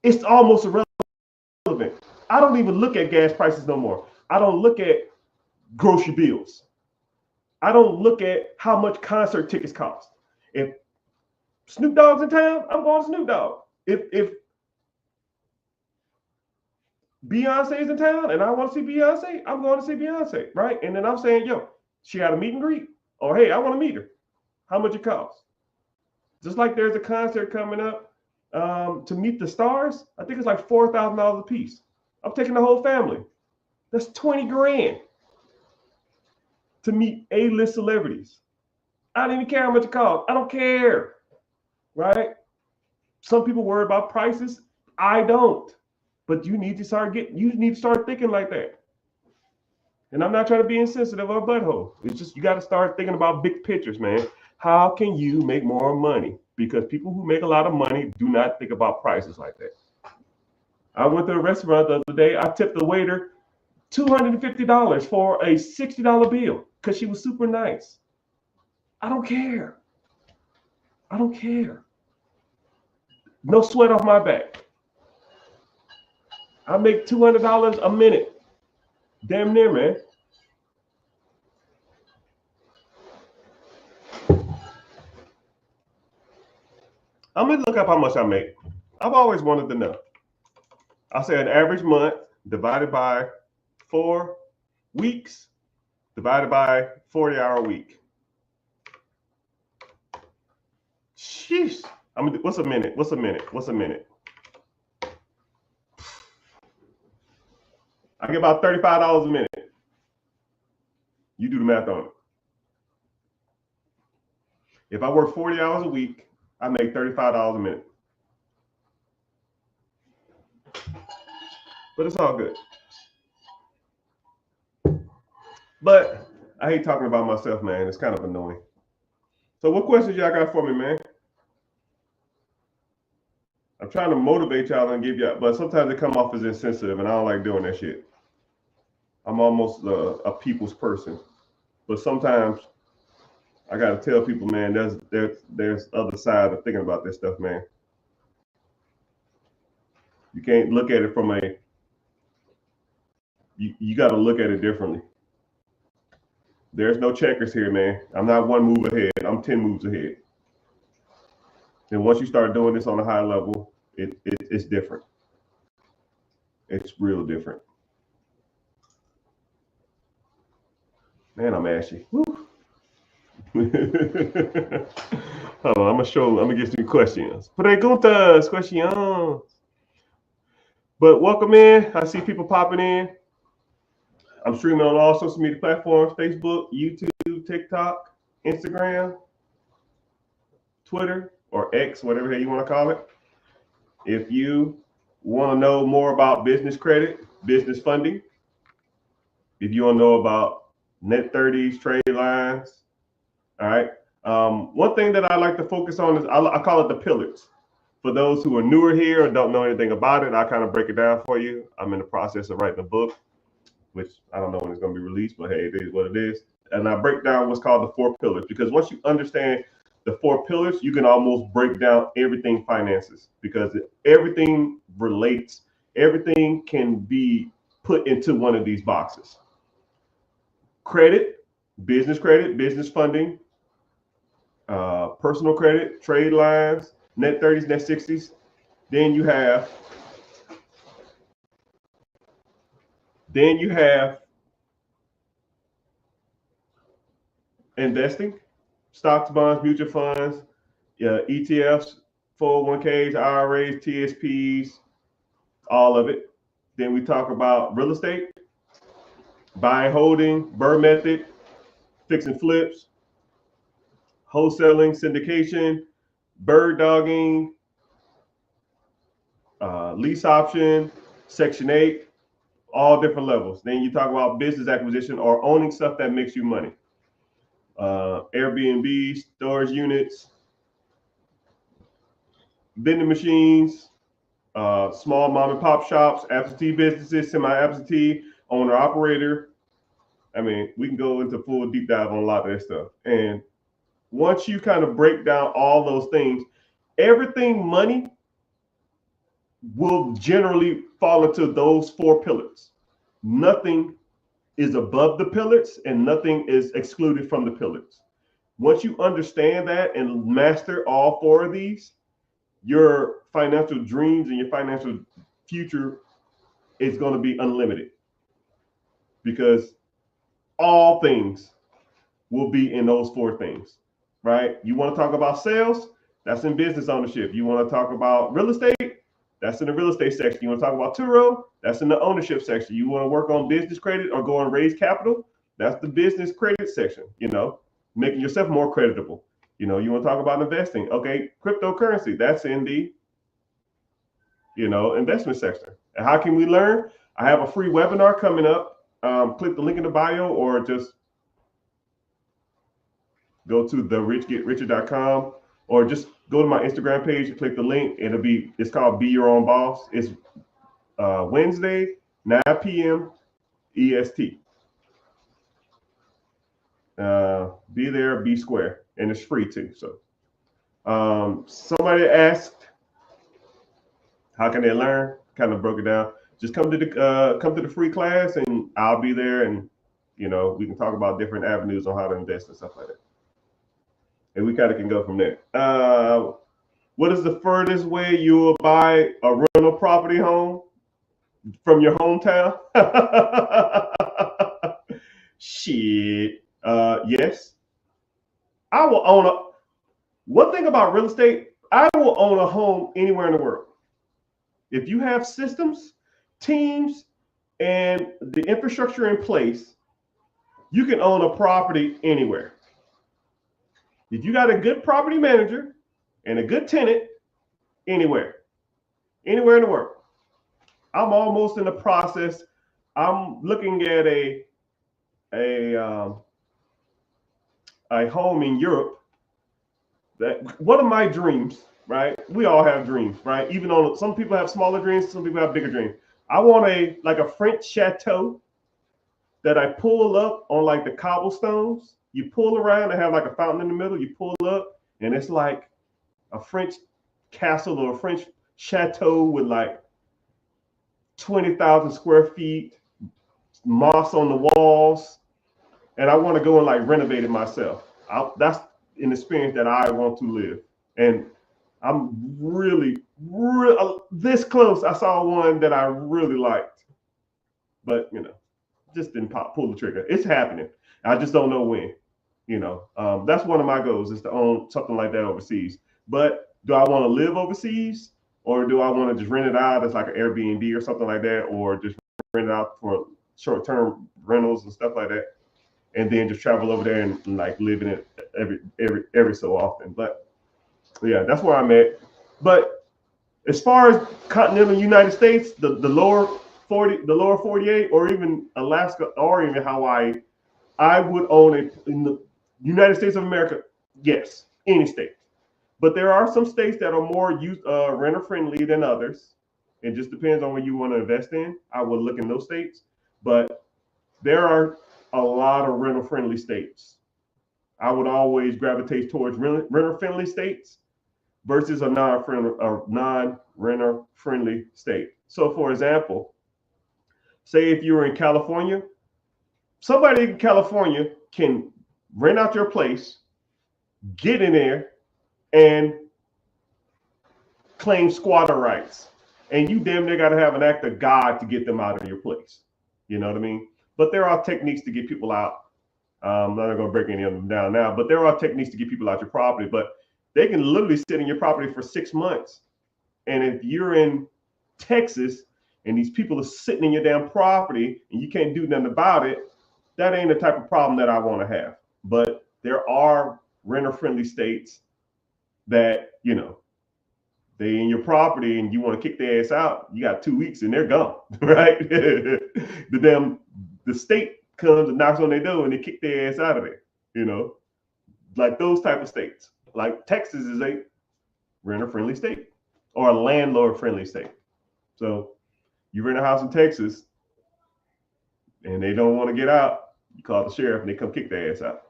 It's almost irrelevant. I don't even look at gas prices no more. I don't look at grocery bills. I don't look at how much concert tickets cost. If Snoop Dogg's in town, I'm going to Snoop Dogg. If Beyonce's in town and I want to see Beyonce, I'm going to see Beyonce, right? And then I'm saying, yo, she had a meet and greet. Or, hey, I want to meet her. How much it costs? Just like there's a concert coming up to meet the stars. I think it's like $4,000 a piece. I'm taking the whole family. That's 20 grand to meet A-list celebrities. I don't even care how much it costs. I don't care, right? Some people worry about prices. I don't. But you need to start thinking like that. And I'm not trying to be insensitive or a butthole. It's just you got to start thinking about big pictures, man. How can you make more money? Because people who make a lot of money do not think about prices like that. I went to a restaurant the other day. I tipped the waiter $250 for a $60 bill because she was super nice. I don't care. I don't care. No sweat off my back. I make $200 a minute. Damn near, man. I'm gonna look up how much I make. I've always wanted to know. I'll say an average month divided by 4 weeks divided by 40-hour week. Sheesh. What's a minute? What's a minute? What's a minute? I get about $35 a minute. You do the math on it. If I work 40 hours a week, I make $35 a minute. But it's all good. But I hate talking about myself, man. It's kind of annoying. So what questions y'all got for me, man? I'm trying to motivate y'all and give y'all, but sometimes it come off as insensitive, and I don't like doing that shit. I'm almost a people's person, but sometimes I gotta tell people, man, there's other side of thinking about this stuff, man. You can't look at it from you got to look at it differently. There's no checkers here, man. I'm not 1 move ahead. I'm 10 moves ahead. And once you start doing this on a high level, it's different. It's real different. Man, I'm ashy. Hold on, I'm gonna get some questions. Preguntas, questions. But welcome in. I see people popping in. I'm streaming on all social media platforms: Facebook, YouTube, TikTok, Instagram, Twitter, or X, whatever you want to call it. If you want to know more about business credit, business funding, if you want to know about net 30s, trade lines, all right. One thing that I like to focus on is I call it the pillars. For those who are newer here and don't know anything about it, I kind of break it down for you. I'm in the process of writing a book, which I don't know when it's going to be released, but hey, it is what it is. And I break down what's called the four pillars because once you understand the four pillars, you can almost break down everything finances because everything relates, everything can be put into one of these boxes. Credit, business funding, personal credit, trade lines, net 30s, net 60s. Then you have investing, stocks, bonds, mutual funds, ETFs, 401ks, IRAs, TSPs, all of it. Then we talk about real estate, buying, holding, Burr method, fix and flips, wholesaling, syndication, bird dogging, lease option, Section 8, all different levels. Then you talk about business acquisition or owning stuff that makes you money. Airbnb, storage units, vending machines, small mom and pop shops, absentee businesses, semi-absentee, owner operator. I mean, we can go into full deep dive on a lot of that stuff. And once you kind of break down all those things, everything money will generally fall into those four pillars. Nothing is above the pillars and nothing is excluded from the pillars. Once you understand that and master all four of these, your financial dreams and your financial future is going to be unlimited because all things will be in those four things, right? You want to talk about sales? That's in business ownership. You want to talk about real estate? That's in the real estate section. You want to talk about Turo? That's in the ownership section. You want to work on business credit or go and raise capital? That's the business credit section, making yourself more creditable. You want to talk about investing. Okay, cryptocurrency, that's in the, investment section. And how can we learn? I have a free webinar coming up. Click the link in the bio or just go to therichgetricher.com or just go to my Instagram page and click the link. It's called Be Your Own Boss. It's Wednesday, 9 p.m. EST. Be there, be square, and it's free too. So somebody asked, how can they learn? Kind of broke it down. Just come to the free class, and I'll be there, and we can talk about different avenues on how to invest and stuff like that. And we kind of can go from there. What is the furthest way you will buy a rental property home from your hometown? Shit. Yes. I will own one thing about real estate, I will own a home anywhere in the world. If you have systems, teams, and the infrastructure in place, you can own a property anywhere. If you got a good property manager and a good tenant, anywhere in the world. I'm almost in the process. I'm looking at a home in Europe. That one of my dreams, right? We all have dreams, right? Even though some people have smaller dreams, some people have bigger dreams. I want a French chateau that I pull up on like the cobblestones. You pull around and have like a fountain in the middle. You pull up and it's like a French castle or a French chateau with like 20,000 square feet, moss on the walls. And I want to go and like renovate it myself. That's an experience that I want to live. And I'm really this close. I saw one that I really liked, but just didn't pull the trigger. It's happening. I just don't know when. That's one of my goals is to own something like that overseas. But do I want to live overseas, or do I want to just rent it out as like an Airbnb or something like that, or just rent it out for short-term rentals and stuff like that, and then just travel over there and like live in it every so often. But yeah, that's where I'm at. But as far as continental United States, the lower 48, or even Alaska, or even Hawaii, I would own it in the United States of America. Yes, any state. But there are some states that are more renter friendly than others. It just depends on what you want to invest in. I would look in those states, but there are a lot of renter friendly states. I would always gravitate towards renter friendly states versus a non-renter friendly state. So, for example, say if you were in California, somebody in California can rent out your place, get in there, and claim squatter rights. And you damn near got to have an act of God to get them out of your place. You know what I mean? But there are techniques to get people out. I'm not going to break any of them down now, but there are techniques to get people out your property. But they can literally sit in your property for 6 months. And if you're in Texas and these people are sitting in your damn property and you can't do nothing about it, that ain't the type of problem that I want to have. But there are renter-friendly states that, they in your property and you want to kick their ass out, you got 2 weeks and they're gone, right? The state comes and knocks on their door and they kick their ass out of there, like those type of states. Like Texas is a renter-friendly state or a landlord-friendly state. So you rent a house in Texas and they don't want to get out, you call the sheriff and they come kick their ass out,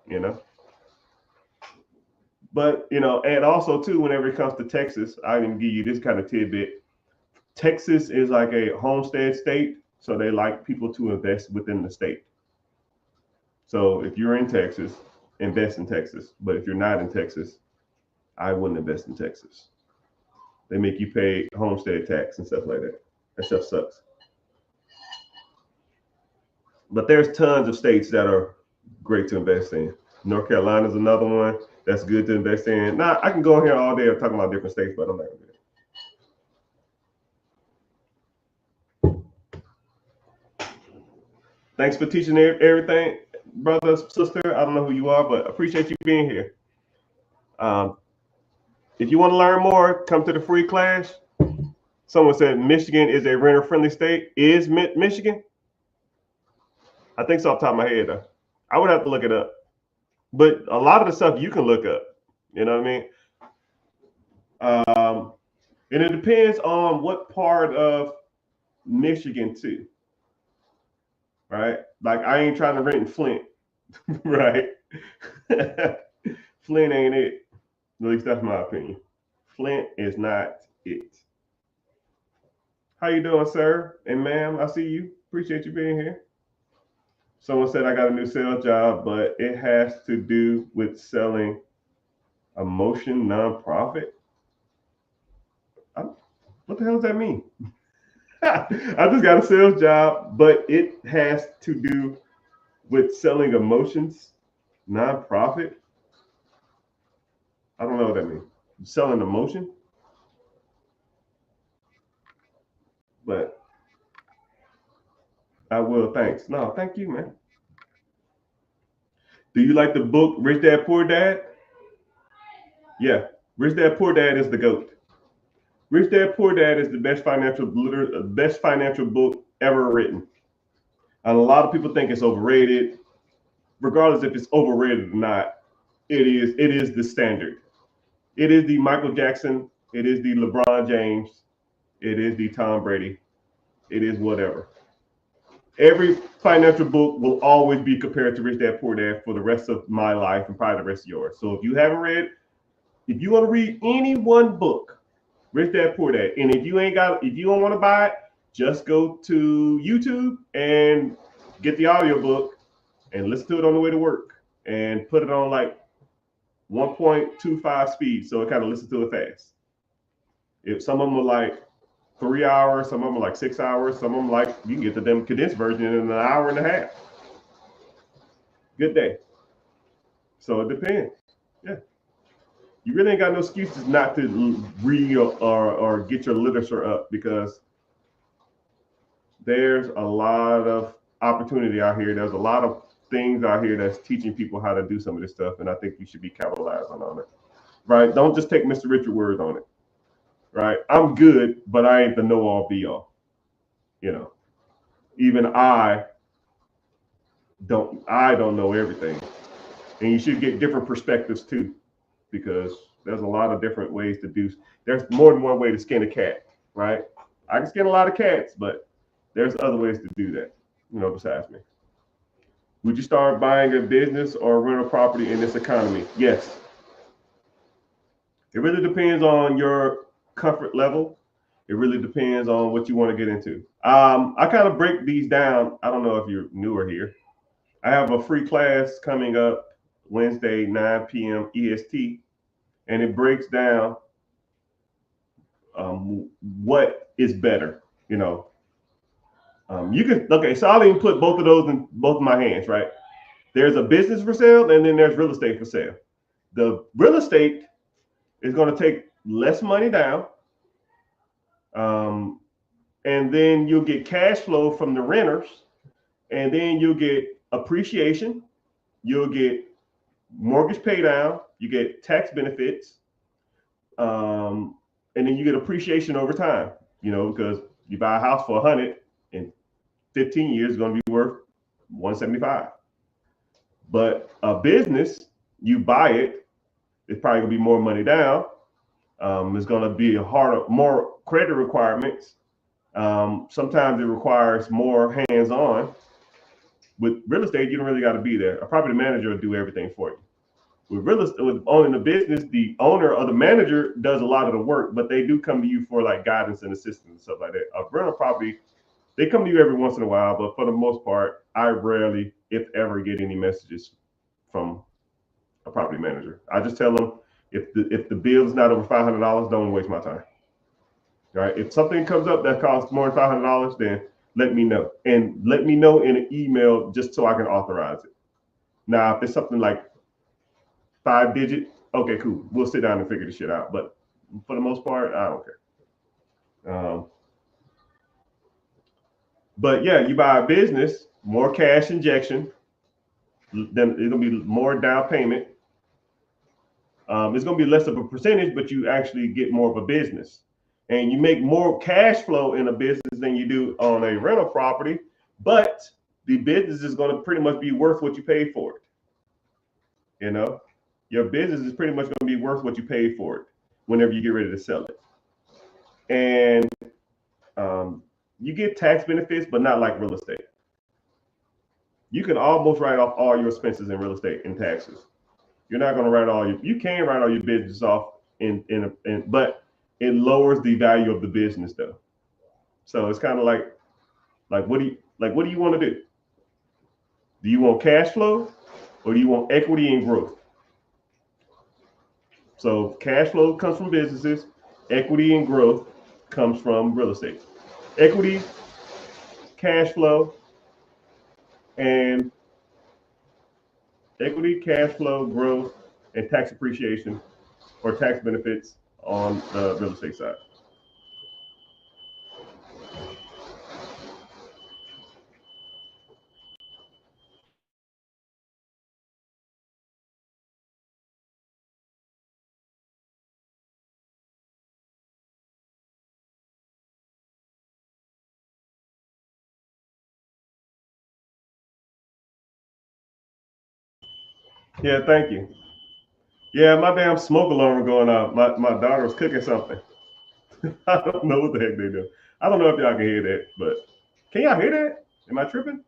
But, and also too, whenever it comes to Texas, I can give you this kind of tidbit. Texas is like a homestead state, so they like people to invest within the state. So if you're in Texas, invest in Texas. But if you're not in Texas, I wouldn't invest in Texas. They make you pay homestead tax and stuff like that. That stuff sucks. But there's tons of states that are great to invest in. North Carolina is another one that's good to invest in. Now, I can go in here all day talking about different states, but I'm not going to do that. Thanks for teaching everything, brother, sister. I don't know who you are, but appreciate you being here. If you want to learn more, come to the free class. Someone said Michigan is a renter-friendly state. Is Michigan? I think so off the top of my head, though. I would have to look it up. But a lot of the stuff you can look up. You know what I mean? And it depends on what part of Michigan, too. Right? Like, I ain't trying to rent in Flint. Right? Flint ain't it. At least that's my opinion. Flint is not it. How you doing, sir? And ma'am, I see you. Appreciate you being here. Someone said I got a new sales job, but it has to do with selling a motion nonprofit. What the hell does that mean? I just got a sales job, but it has to do with selling emotions nonprofit. I don't know what that means. Selling emotion? But I will. Thanks. No, thank you, man. Do you like the book Rich Dad Poor Dad? Yeah, Rich Dad Poor Dad is the GOAT. Rich Dad Poor Dad is the best financial book ever written. And a lot of people think it's overrated. Regardless if it's overrated or not, it is the standard. It is the Michael Jackson. It is the LeBron James. It is the Tom Brady. It is whatever. Every financial book will always be compared to Rich Dad Poor Dad for the rest of my life and probably the rest of yours. So if you haven't read, if you want to read any one book, Rich Dad Poor Dad, and if you don't want to buy it, just go to YouTube and get the audiobook and listen to it on the way to work and put it on like 1.25 speed, so it kind of listens to it fast. If some of them are like 3 hours, some of them are like 6 hours, some of them like you can get the condensed version in an hour and a half. Good day. So it depends. Yeah. You really ain't got no excuses not to read or get your literature up, because there's a lot of opportunity out here. There's a lot of things out here that's teaching people how to do some of this stuff, and I think you should be capitalizing on it. Right? Don't just take Mr. Richard word on it. Right? I'm good, but I ain't the know all be all. You know, even I don't know everything, and you should get different perspectives too, because there's a lot of different ways to do. There's more than one way to skin a cat, right? I can skin a lot of cats, but there's other ways to do that. Besides me. Would you start buying a business or rental property in this economy? Yes. It really depends on your comfort level. It really depends on what you want to get into. I kind of break these down. I don't know if you're newer here. I have a free class coming up Wednesday, 9 p.m. EST, and it breaks down what is better. You can, okay, so I'll even put both of those in both of my hands, right? There's a business for sale, and then there's real estate for sale. The real estate is going to take less money down, and then you'll get cash flow from the renters, and then you'll get appreciation, you'll get mortgage pay down, you get tax benefits, and then you get appreciation over time. Because you buy a house for 100, in 15 years, it's going to be worth 175. But a business, you buy it, it's probably gonna be more money down. It's gonna be more credit requirements. Sometimes it requires more hands-on. With real estate, you don't really got to be there. A property manager will do everything for you. With real estate, with owning a business, the owner or the manager does a lot of the work, but they do come to you for like guidance and assistance and stuff like that. A rental property, they come to you every once in a while, but for the most part, I rarely, if ever, get any messages from a property manager. I just tell them, if the bill is not over $500, don't waste my time. All right. If something comes up that costs more than $500, then let me know, and let me know in an email just so I can authorize it. Now, if it's something like 5 digit, okay, cool. We'll sit down and figure this shit out. But for the most part, I don't care. But yeah, you buy a business, more cash injection, then it's gonna be more down payment. It's going to be less of a percentage, but you actually get more of a business. And you make more cash flow in a business than you do on a rental property, but the business is going to pretty much be worth what you paid for it. Your business is pretty much going to be worth what you paid for it whenever you get ready to sell it. And you get tax benefits, but not like real estate. You can almost write off all your expenses in real estate and taxes. You're not going to write you can write all your business off but it lowers the value of the business though. So it's kind of like what do you want to do? Do you want cash flow or do you want equity and growth? So cash flow comes from businesses, equity and growth comes from real estate. Equity, cash flow, and growth, and tax appreciation or tax benefits on the real estate side. Yeah, thank you. Yeah, my damn smoke alarm going off. My daughter was cooking something. I don't know what the heck they do. I don't know if y'all can hear that, but can y'all hear that? Am I tripping?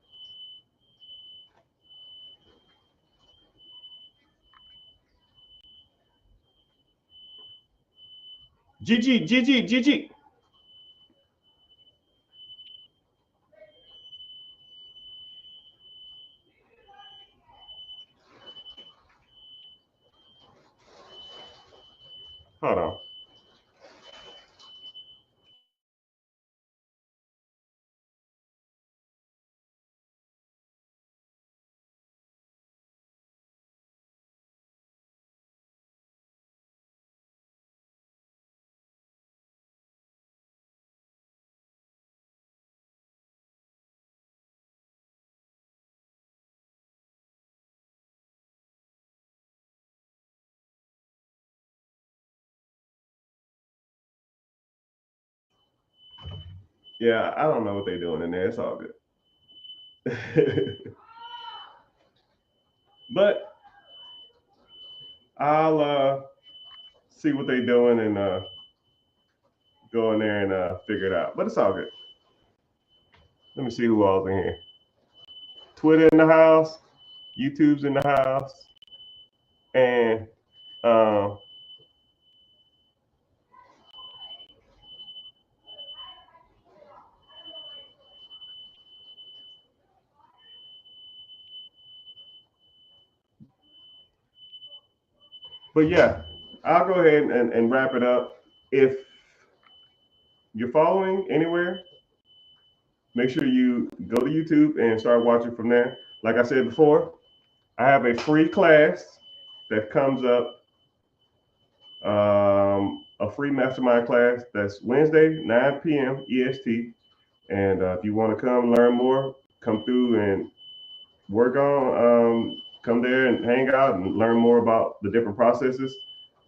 GG, GG, GG. Hold on. Yeah, I don't know what they're doing in there. It's all good. But I'll see what they're doing and go in there and figure it out. But it's all good. Let me see who all's in here. Twitter in the house, YouTube's in the house, and um, but yeah, I'll go ahead and wrap it up. If you're following anywhere, make sure you go to YouTube and start watching from there. Like I said before, I have a free class that comes up, a free mastermind class that's Wednesday, 9 p.m. EST. And if you want to come learn more, come through and work on, come there and hang out and learn more about the different processes.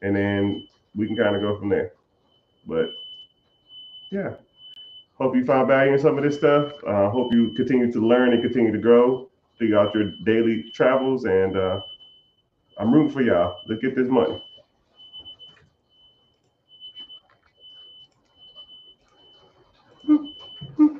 And then we can kind of go from there. But yeah, hope you found value in some of this stuff. Hope you continue to learn and continue to grow throughout your daily travels. And I'm rooting for y'all. Let's get this money.